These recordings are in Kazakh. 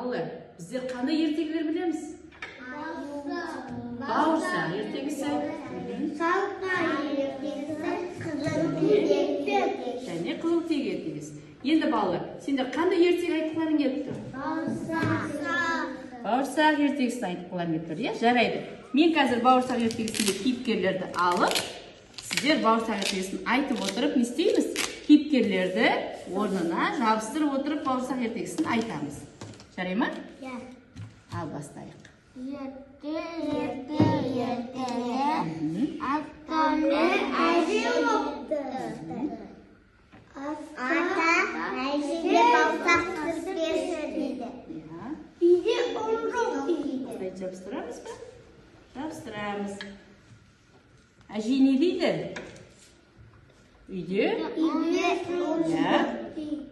Балалар, біздер қандай ертегілер білеміз? Бауырсақ ертегісі. Және Қызылтиек ертегісі. Енді балалар, сендер қандай ертегі айтқыларың келіп тұр? Бауырсақ ертегісін айтқыларың келіп тұр, иә? Жарайды. Мен қазір бауырсақ ертегісінде кейіпкерлерді алып, сіздер бауырсақ ертегісін айтып отырып, не істейміз? Кейіпкерлерді орнына жабыстырып отырып бауырсақ ертегісін айтамыз. Жарай ма? Иә. Ал бастайық. Атаны әже болыпты. Ата әжеге бауырсақ пісіріп берші дейді. Үйде ұн жоқ дейді. Жабыстырамыз ба? Жабыстырамыз. Әже не дейді? Үйде? Үйде ұн жоқ дейді.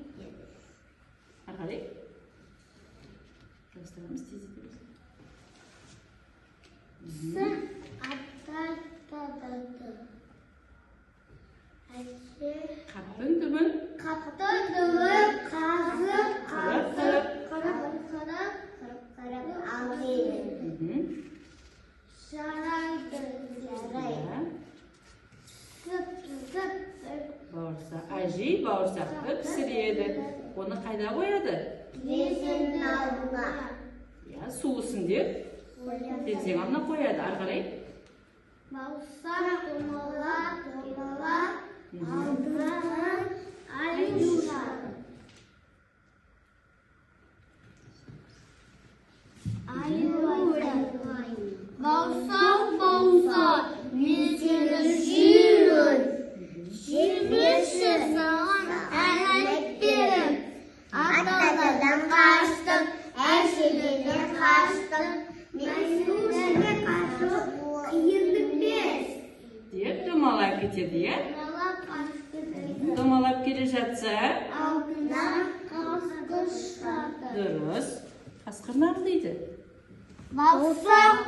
Арқалай. Жабыстырамыз, тез етеміз. Қаптың түбін ал дейді. Жарайды. Әжей бауырсақты пісіреді. Оны қайда қояды? Терезенің алдына. Суысын деп терезенің алдына қояды. Ары қарай. Бауырсақ домалап алдынан аюшады. Бауырсақ, мен сені жеймін. Жемеші саған әнет берем. Атадан қаштым, әжеден қаштым. Мен сені қашу қиынды бес. Деп домалап кетеді, е? Домалап келе жатса? Алдынан қасқыр шығады. Дұрыс. Қасқыр не дейді? Бауырсақ,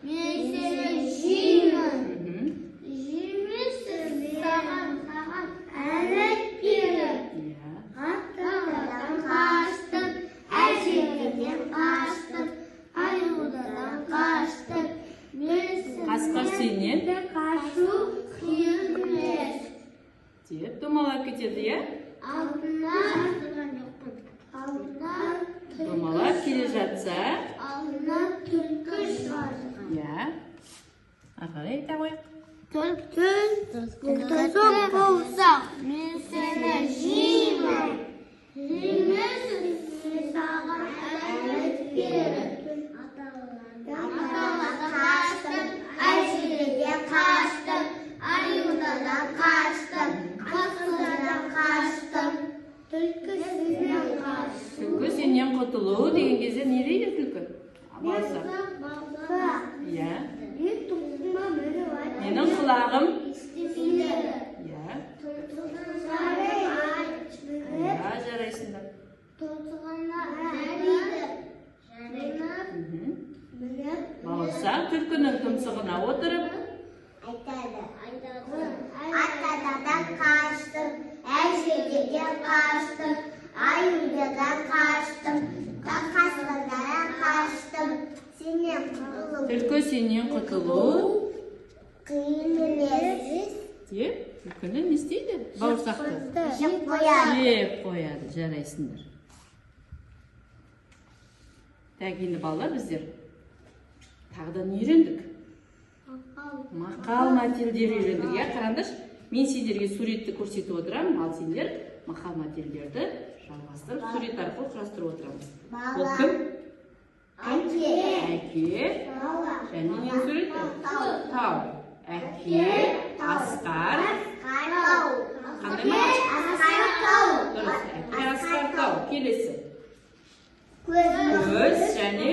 мен сені жеймін. Жемесің саған әнет берем. Атадан қаштым, әжеден қаштым, аюдан қаштым. Қасқыр сенен қашу қиын емес. деп домалап кетеді, е? Алдынан Домалап келе жатса? алдынан түлкі шығады. Иә. Ары қарай айта қояйық. Бауырсақ болса, мен сені жеймін. Жемесің саған әнет берем. Атадан қаштым, әжеден қаштым, аюдан қаштым, қасқырдан қаштым, түлкі сенен қаштым. Түлкі сенен құтылу деген кезде не дейді түлкі? Бауырсақ. Иә. Менің құлағым естімейді. иә. Иә, Жарайсыңдар. тұмсығына әриді. Бауырсақ түлкінің тұмсығына отырып айтады. Атадан қаштым, әжеден қаштым, аюдан қаштым, қасқырдан қаштым. Сенен құтылу түлкі сенен құтылу қиын емес. деп түлкіні не істейді? Бауырсақты Жеп қояды. жеп қояды. Жарайсыңдар. Енді балалар, біздер тағыдан үйрендік. Мақал мәтелдер үйрендік, иә? Қараңдаршы, мен сендерге суретті көрсетіп отырамын, ал сендер мақал мәтелдерді жалғастырып, сурет арқылы құрастырып отырамыз. Ол кім? Әке. Әке. Және не суреті? Тау. Әке, асқар. Тау. Қандай мақал? Асқар тау. Дұрыс. Әке, асқар, тау. Келесі. Көз және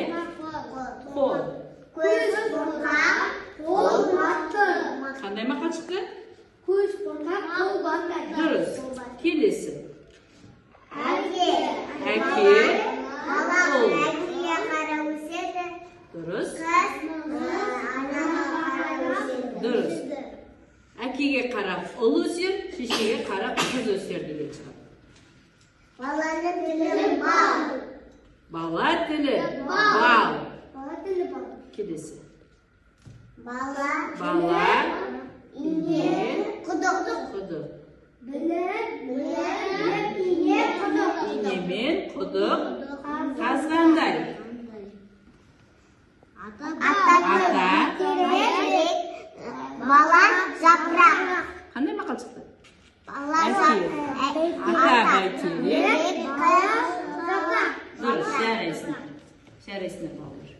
қол. Көз бұрқақ, қол батыр. Қандай мақал шықты? Көз бұрқақ, қол батыр. Дұрыс. Келесі. Әке. Әке. Бала Қол. әкеге қарап өседі. Дұрыс. Қыз анаға қарап өседі. Дұрыс. Әкеге қарап ұл өсер, шешеге қарап қыз өсер деген шығады. Баланың тілі бал. Бала тілі. Бал. Бала тілі бал. Келесі. Бала. Бала. Ине. Құдық. Құдық. Білек. Ине. Құдық. Инемен құдық қазғандай. Ата. Терек. Бала. Жапырақ. Қандай мақал шықты? Бала. Ата бәйтерек. Жапырақ. Дұрыс, жарайсың. Жарайсың балалар.